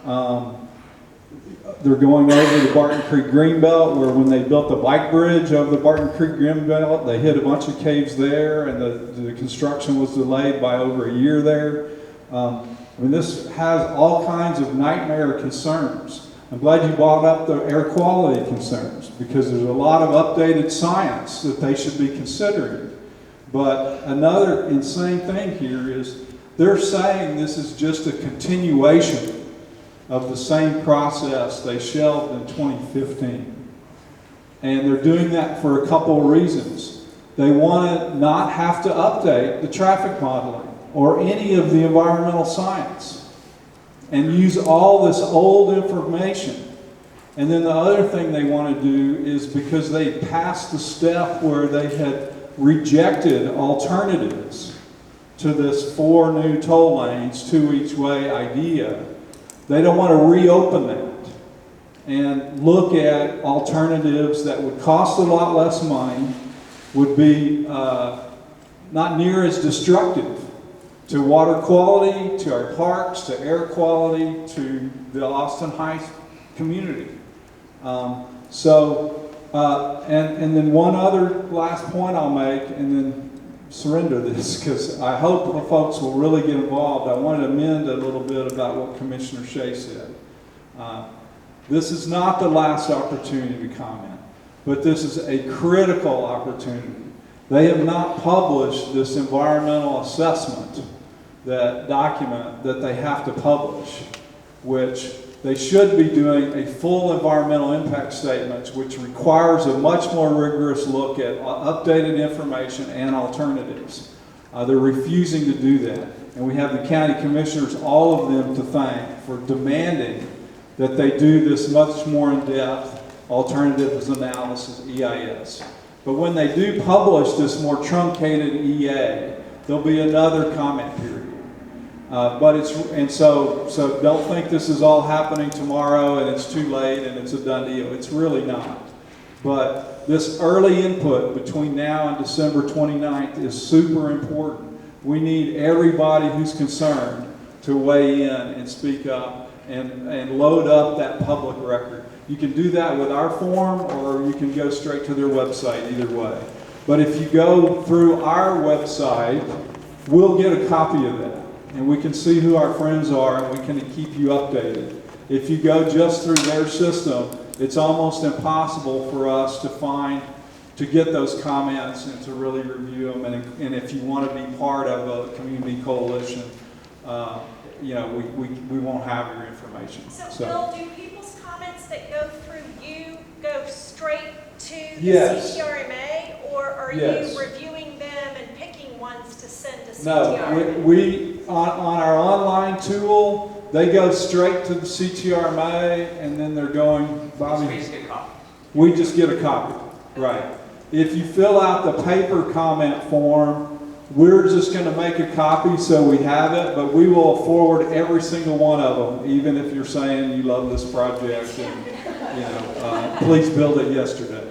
S15: They're going over the Barton Creek Greenbelt, where when they built the bike bridge over the Barton Creek Greenbelt, they hit a bunch of caves there, and the construction was delayed by over a year there. I mean, this has all kinds of nightmare concerns. I'm glad you brought up the air quality concerns, because there's a lot of updated science that they should be considering. But another insane thing here is they're saying this is just a continuation of the same process they shelved in 2015. And they're doing that for a couple of reasons. They want to not have to update the traffic modeling or any of the environmental science and use all this old information. And then the other thing they want to do is, because they passed the step where they had rejected alternatives to this 4 new toll lanes, 2 each way idea, they don't want to reopen that and look at alternatives that would cost a lot less money, would be not near as destructive to water quality, to our parks, to air quality, to the Austin High community. And then one other last point I'll make, and then surrender this, because I hope the folks will really get involved. I wanted to amend a little bit about what Commissioner Shea said. This is not the last opportunity to comment, but this is a critical opportunity. They have not published this environmental assessment, that document that they have to publish, which they should be doing a full environmental impact statement, which requires a much more rigorous look at updated information and alternatives. They're refusing to do that. And we have the county commissioners, all of them, to thank for demanding that they do this much more in-depth alternatives analysis, EIS. But when they do publish this more truncated EA, there'll be another comment period. So don't think this is all happening tomorrow and it's too late and it's a done deal. It's really not. But this early input between now and December 29th is super important. We need everybody who's concerned to weigh in and speak up and load up that public record. You can do that with our form, or you can go straight to their website, either way. But if you go through our website, we'll get a copy of that. And we can see who our friends are, and we can keep you updated. If you go just through their system, it's almost impossible for us to get those comments and to really review them. And if you want to be part of a community coalition, you know, we won't have your information.
S16: So Bill, do people's comments that go through you go straight to the
S15: Yes.
S16: CTRMA, or are
S15: Yes.
S16: you reviewing them and picking ones to send to
S15: No,
S16: CTRMA?
S15: we on our online tool, they go straight to the CTRMA, and then they're going, Bobby,
S9: We just get a copy.
S15: we just get a copy, right. If you fill out the paper comment form, we're just going to make a copy so we have it, but we will forward every single one of them, even if you're saying you love this project and, you know, please build it yesterday.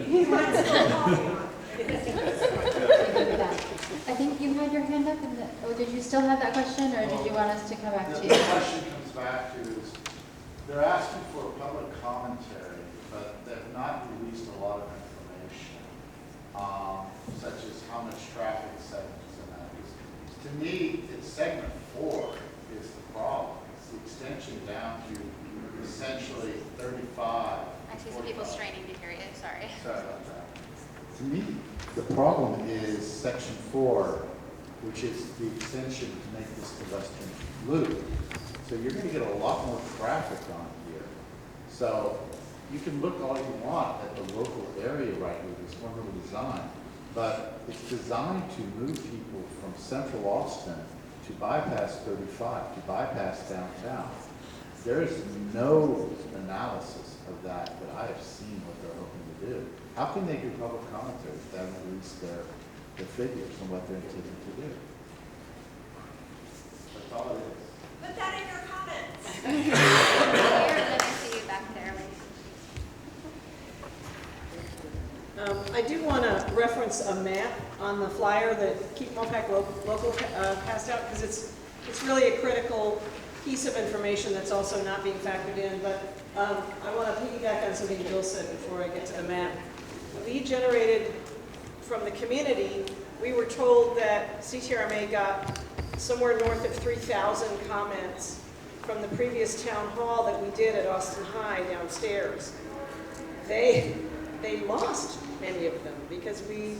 S1: I think you had your hand up, or did you still have that question, or did you want us to come back to you?
S8: The question comes back to is, they're asking for a public commentary, but they've not released a lot of information, such as how much traffic segments and that. To me, it's segment 4 is the problem. It's the extension down to essentially 35.
S1: I see some people straining to hear you, sorry.
S8: Sorry about that. To me, the problem is section 4, which is the extension to make this pedestrian loop. So you're going to get a lot more traffic on here. So you can look all you want at the local area right with this wonderful design, but it's designed to move people from central Austin to bypass 35, to bypass downtown. There is no analysis of that I have seen what they're hoping to do. How can they do public commentary if they haven't released their figures and what they're intending to do? That's all it is.
S16: Put that in your comments.
S1: Here, let me see you back there.
S6: I do want to reference a map on the flyer that Keep MoPac Local passed out, because it's really a critical piece of information that's also not being factored in. But I want to piggyback on something Bill said before I get to the map. We generated from the community, we were told that CTRMA got somewhere north of 3,000 comments from the previous town hall that we did at Austin High downstairs. They lost many of them because we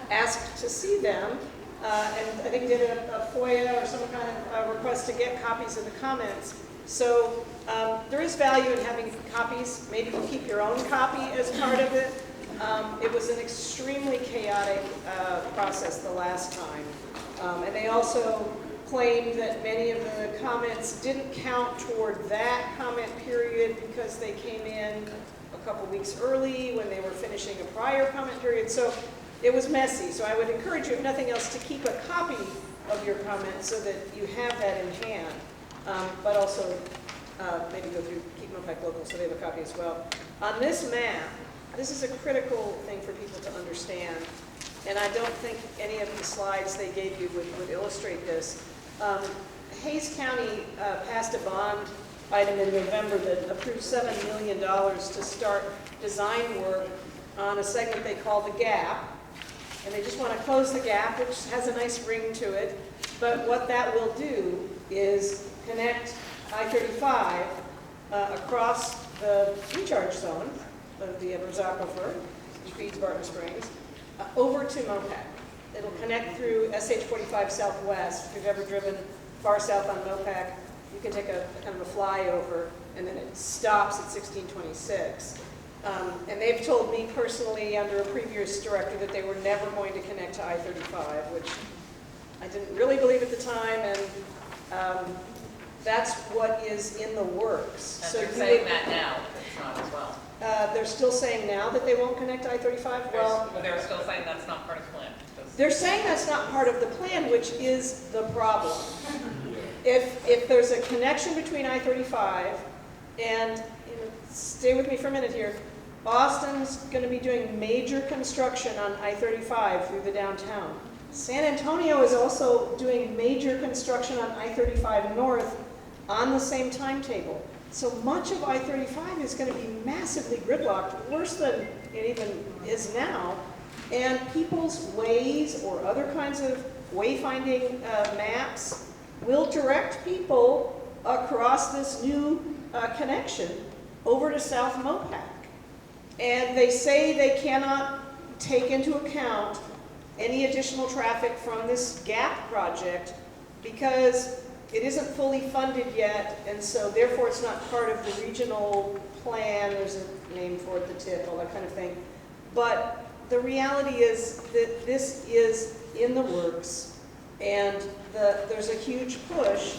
S6: asked to see them and I think did a FOIA or some kind of request to get copies of the comments. So there is value in having copies. Maybe you keep your own copy as part of it. It was an extremely chaotic process the last time. And they also claimed that many of the comments didn't count toward that comment period because they came in a couple weeks early when they were finishing a prior comment period. So it was messy. So I would encourage you, if nothing else, to keep a copy of your comments so that you have that in hand. But also maybe go through Keep MoPac Local so they have a copy as well. On this map, this is a critical thing for people to understand. And I don't think any of the slides they gave you would illustrate this. Hayes County passed a bond item in November that approved $7 million to start design work on a segment they call the Gap. And they just want to close the Gap, which has a nice ring to it. But what that will do is connect I-35 across the recharge zone of the Edwards Aquifer, which feeds Barton Springs, over to MoPac. It'll connect through SH-45 Southwest. If you've ever driven far south on MoPac, you can take a kind of a flyover, and then it stops at 1626. And they've told me personally, under a previous director, that they were never going to connect to I-35, which I didn't really believe at the time, and that's what is in the works.
S3: And
S6: so
S3: they're saying that now, it's not as well.
S6: They're still saying now that they won't connect to I-35? Well,
S3: They're still saying that's not part of the plan.
S6: they're saying that's not part of the plan, which is the problem. If there's a connection between I-35 and, stay with me for a minute here, Austin's going to be doing major construction on I-35 through the downtown. San Antonio is also doing major construction on I-35 north on the same timetable. So much of I-35 is going to be massively gridlocked, worse than it even is now. And people's ways or other kinds of wayfinding maps will direct people across this new connection over to South MoPac. And they say they cannot take into account any additional traffic from this GAP project because it isn't fully funded yet, and so therefore it's not part of the regional plan. There's a name for it, the TIP, all that kind of thing. But the reality is that this is in the works, and there's a huge push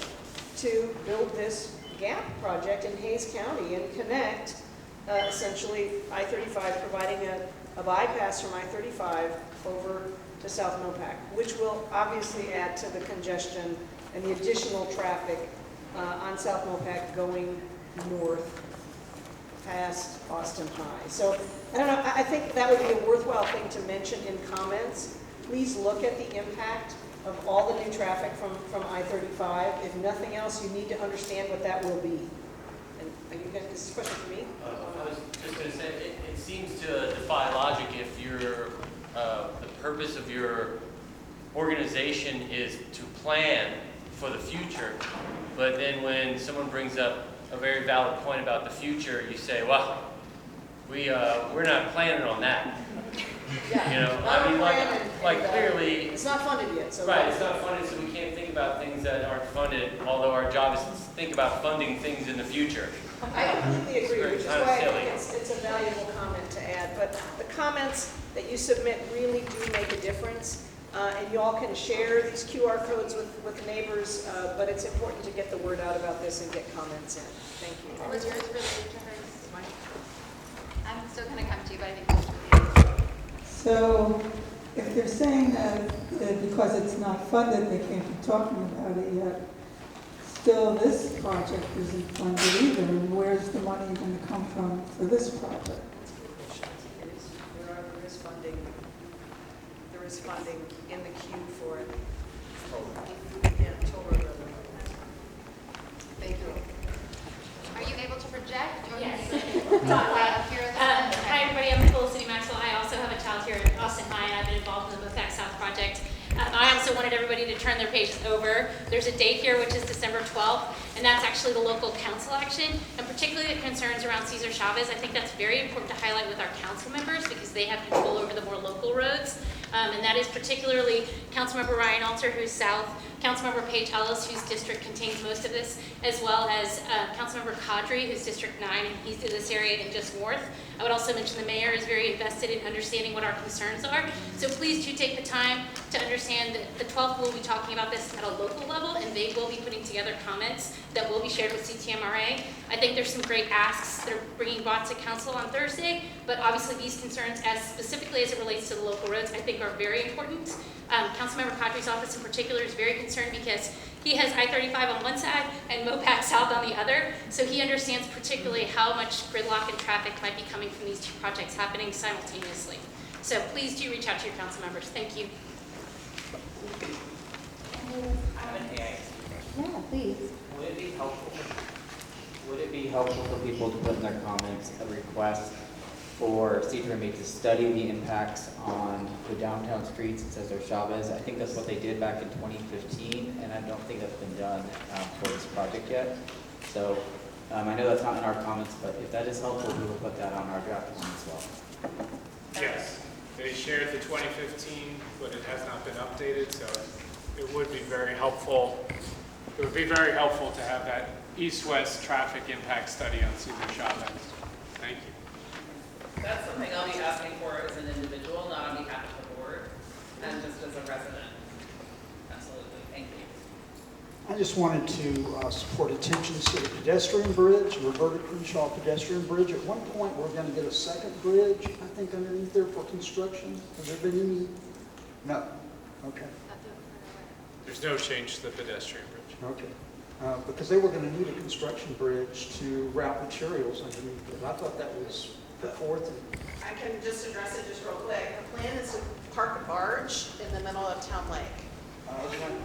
S6: to build this GAP project in Hays County and connect essentially I-35, providing a bypass from I-35 over to South MoPac, which will obviously add to the congestion and the additional traffic on South MoPac going north past Austin High. So I don't know, I think that would be a worthwhile thing to mention in comments. Please look at the impact of all the new traffic from I-35. If nothing else, you need to understand what that will be. And are you guys, this is a question for me?
S17: I was just going to say, it seems to defy logic if you're, the purpose of your organization is to plan for the future, but then when someone brings up a very valid point about the future, you say, well, we're not planning on that.
S6: Yeah,
S17: you know, I mean, like clearly,
S6: it's not funded yet. So
S17: right, it's not funded, so we can't think about things that aren't funded. Although our job is to think about funding things in the future.
S6: I completely agree, which is
S17: Kind of
S6: why I
S17: silly.
S6: think it's a valuable comment to add. But the comments that you submit really do make a difference, and you all can share these QR codes with neighbors. But it's important to get the word out about this and get comments in. Thank you.
S1: Was yours related to hers? I'm still going to come to you, but I think it's related.
S5: So if they're saying that because it's not funded, they can't be talking about it yet, still this project isn't funded either, and where's the money going to come from for this project?
S6: There is funding. There is funding in the queue for it. Yeah, totally.
S1: Thank you. Are you able to project? Or
S13: Yes.
S1: up here?
S13: Hi everybody, I'm Nicole City Maxwell. I also have a child here at Austin High, and I've been involved in the MoPac South project. I also wanted everybody to turn their pages over. There's a date here, which is December 12th, and that's actually the local council action, and particularly the concerns around Cesar Chavez. I think that's very important to highlight with our council members because they have control over the more local roads. And that is particularly Councilmember Ryan Alter, who's south, Councilmember Paige Ellis, whose district contains most of this, as well as Councilmember Kadri, who's District 9, and he's in this area and just north. I would also mention the mayor is very invested in understanding what our concerns are. So please do take the time to understand that the 12th we'll be talking about this at a local level, and they will be putting together comments that will be shared with CTMRA. I think there's some great asks that are bringing brought to council on Thursday, but obviously these concerns, as specifically as it relates to the local roads, I think are very important. Councilmember Kadri's office in particular is very concerned because he has I-35 on one side and MoPac South on the other, so he understands particularly how much gridlock and traffic might be coming from these two projects happening simultaneously. So please do reach out to your council members. Thank you.
S18: I have an AISD question.
S1: Yeah, please.
S18: Would it be helpful for people to put in their comments a request for CTRMA to study the impacts on the downtown streets in Cesar Chavez? I think that's what they did back in 2015, and I don't think that's been done for this project yet. So I know that's not in our comments, but if that is helpful, we will put that on our draft one as well.
S2: Yes, they shared the 2015, but it has not been updated, so it would be very helpful. It would be very helpful to have that east-west traffic impact study on Cesar Chavez. Thank you.
S3: That's something I'll be asking for as an individual, not on behalf of the board, and just as a resident. Absolutely, thank you.
S19: I just wanted to support attention to the pedestrian bridge, Roberta Crenshaw pedestrian bridge. At one point, we're going to get a second bridge, I think, underneath there for construction. Has there been any? No. Okay.
S2: There's no change to the pedestrian bridge.
S19: Okay. Because they were going to need a construction bridge to route materials underneath it. I thought that was put forth.
S6: I can just address it just real quick. The plan is to park a barge in the middle of Town Lake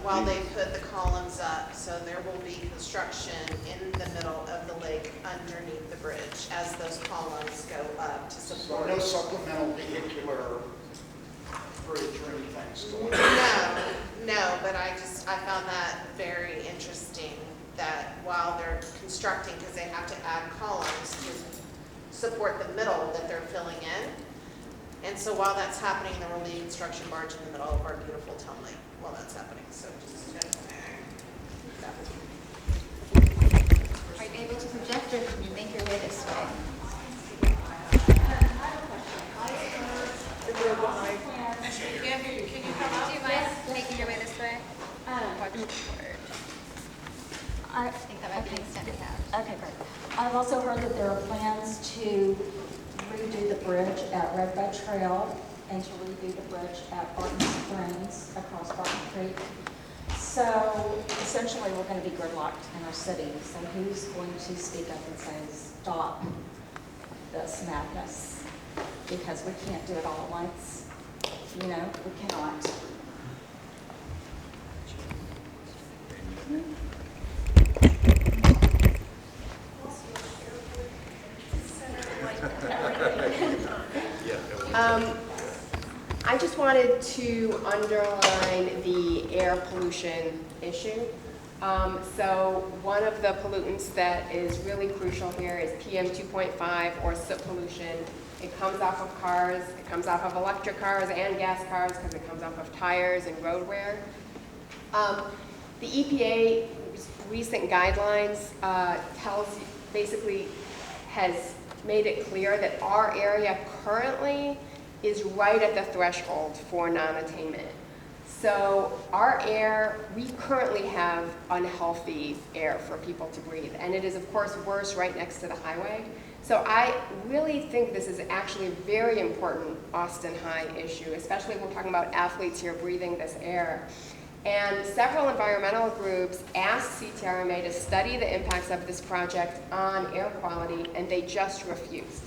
S6: while they put the columns up. So there will be construction in the middle of the lake underneath the bridge as those columns go up to support.
S19: So no supplemental vehicular bridge or anything going on?
S6: No, but I found that very interesting that
S20: while they're constructing, because they have to add columns to support the middle that they're filling in. And so while that's happening, there will be a construction barge in the middle of our beautiful town lane while that's happening. So just
S1: Are you able to project, or can you make your way this way?
S14: Can you come up?
S1: Do you mind making your way this way? I think that might be an extended path.
S21: Okay, great. I've also heard that there are plans to redo the bridge at Red Bud Trail and to redo the bridge at Barton Springs across Barton Creek. So essentially, we're going to be gridlocked in our city. So who's going to speak up and say, stop this madness? Because we can't do it all at once. You know, we cannot.
S22: I just wanted to underline the air pollution issue. So one of the pollutants that is really crucial here is PM 2.5 or soot pollution. It comes off of cars, it comes off of electric cars and gas cars because it comes off of tires and road wear. The EPA recent guidelines basically has made it clear that our area currently is right at the threshold for non-attainment. So our air, we currently have unhealthy air for people to breathe, and it is of course worse right next to the highway. So I really think this is actually a very important Austin High issue, especially when we're talking about athletes here breathing this air. And several environmental groups asked CTRMA to study the impacts of this project on air quality, and they just refused.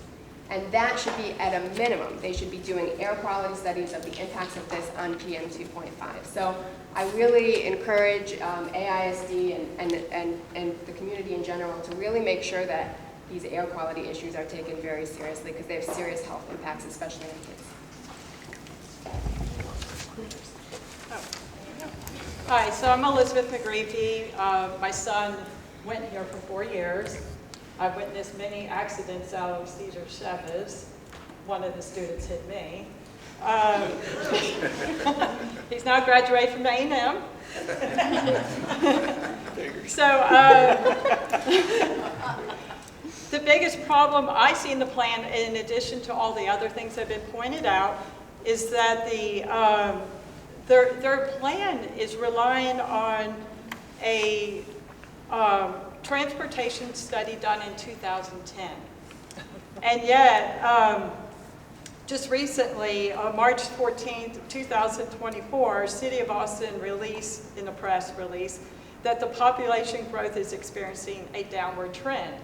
S22: And that should be at a minimum. They should be doing air quality studies of the impacts of this on PM 2.5. So I really encourage AISD and the community in general to really make sure that these air quality issues are taken very seriously because they have serious health impacts, especially on kids.
S23: Hi, so I'm Elizabeth McGreevy. My son went here for 4 years. I've witnessed many accidents out of Cesar Chavez. One of the students hit me. He's now graduated from A&M. So the biggest problem I see in the plan, in addition to all the other things that have been pointed out, is that their plan is relying on a transportation study done in 2010. And yet, just recently, on March 14th, 2024, City of Austin released, in a press release, that the population growth is experiencing a downward trend.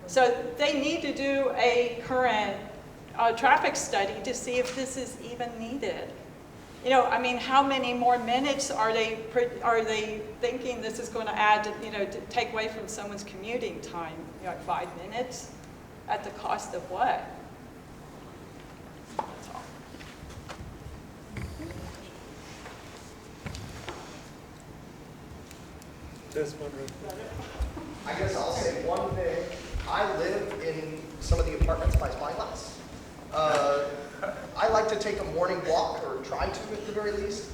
S23: So they need to do a current traffic study to see if this is even needed. You know, I mean, how many more minutes are they thinking this is going to add to, to take away from someone's commuting time? You know, like 5 minutes at the cost of what? That's all.
S24: I guess I'll say one thing. I live in some of the apartments by Spyglass. I like to take a morning walk, or try to at the very least.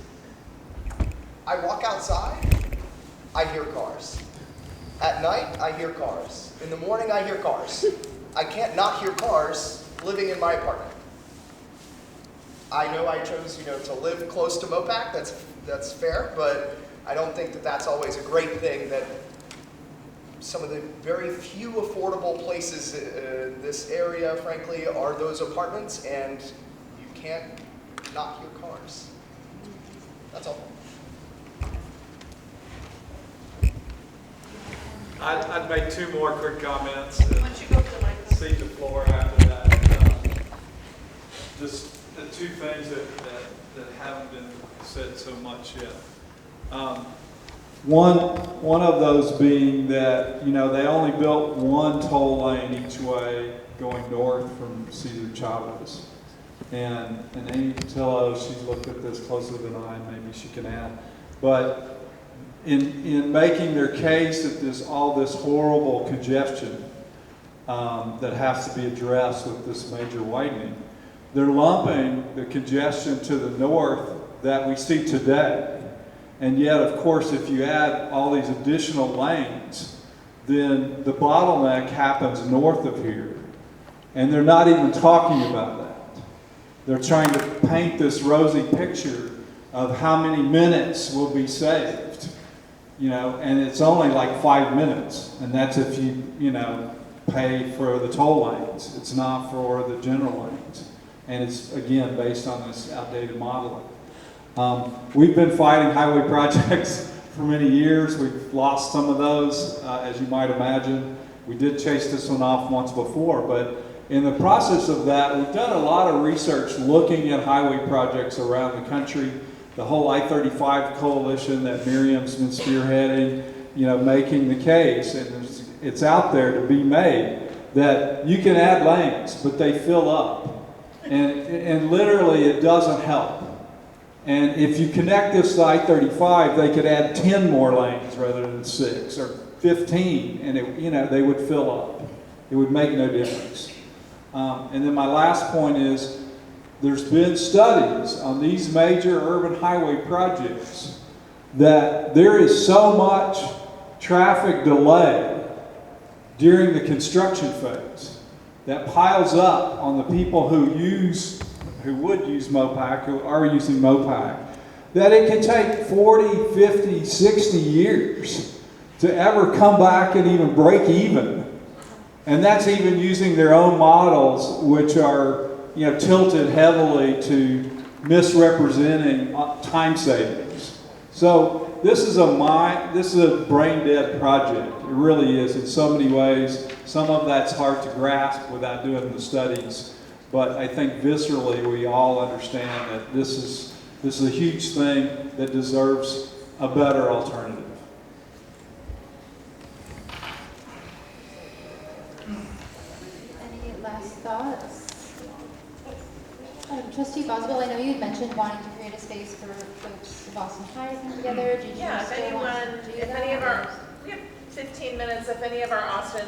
S24: I walk outside, I hear cars. At night, I hear cars. In the morning, I hear cars. I can't not hear cars living in my apartment. I know I chose, to live close to MoPac, that's fair, but I don't think that that's always a great thing, that some of the very few affordable places in this area, frankly, are those apartments, and you can't not hear cars. That's all.
S15: I'd make 2 more quick comments and cede the floor after that. Just the 2 things that haven't been said so much yet. One of those being that, they only built 1 toll lane each way going north from Cesar Chavez. And Amy Patillo, she's looked at this closer than I, maybe she can add. But in making their case that there's all this horrible congestion that has to be addressed with this major widening, they're lumping the congestion to the north that we see today. And yet, of course, if you add all these additional lanes, then the bottleneck happens north of here. And they're not even talking about that. They're trying to paint this rosy picture of how many minutes will be saved. You know, and it's only like 5 minutes. And that's if you know, pay for the toll lanes. It's not for the general lanes. And it's, again, based on this outdated modeling. We've been fighting highway projects for many years. We've lost some of those, as you might imagine. We did chase this one off once before, but in the process of that, we've done a lot of research looking at highway projects around the country. The whole I-35 coalition that Miriam's been spearheading, you know, making the case, and it's out there to be made, that you can add lanes, but they fill up. And literally it doesn't help. And if you connect this to I-35, they could add 10 more lanes rather than 6 or 15, and it, you know, they would fill up. It would make no difference. And then my last point is, there's been studies on these major urban highway projects that there is so much traffic delay during the construction phase that piles up on the people who would use MoPac, who are using MoPac, that it can take 40, 50, 60 years to ever come back and even break even. And that's even using their own models, which are, you know, tilted heavily to misrepresenting time savings. So this is a brain dead project. It really is in so many ways. Some of that's hard to grasp without doing the studies. But I think viscerally we all understand that this is a huge thing that deserves a better alternative.
S1: Any last thoughts? Trustee Boswell, I know you had mentioned wanting to create a space for folks of Austin High to come together. Did you
S3: Yeah, if
S1: still want
S3: anyone,
S1: to do
S3: if
S1: that,
S3: any of
S1: or-
S3: our, we have 15 minutes, if any of our Austin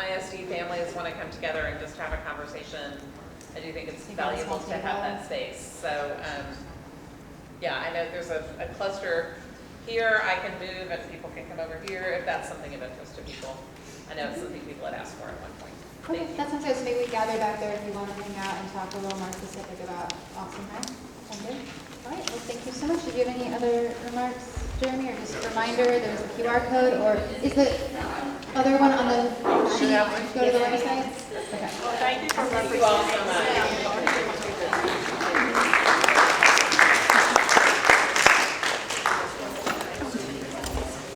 S3: ISD families want to come together and just have a conversation, I do think it's valuable to have that space. So, yeah, I know there's a cluster here. I can move and people can come over here if that's something of interest to people. I know it's something people had asked for at one point.
S1: Okay, that sounds good. So maybe we gather back there if you want to hang out and talk a little more specific about Austin High. Sound good? All right, well, thank you so much. Did you have any other remarks, Jeremy, or just a reminder, there's a QR code, or is the other one on the sheet? Go to the website? Okay.
S3: Well, thank you all so much.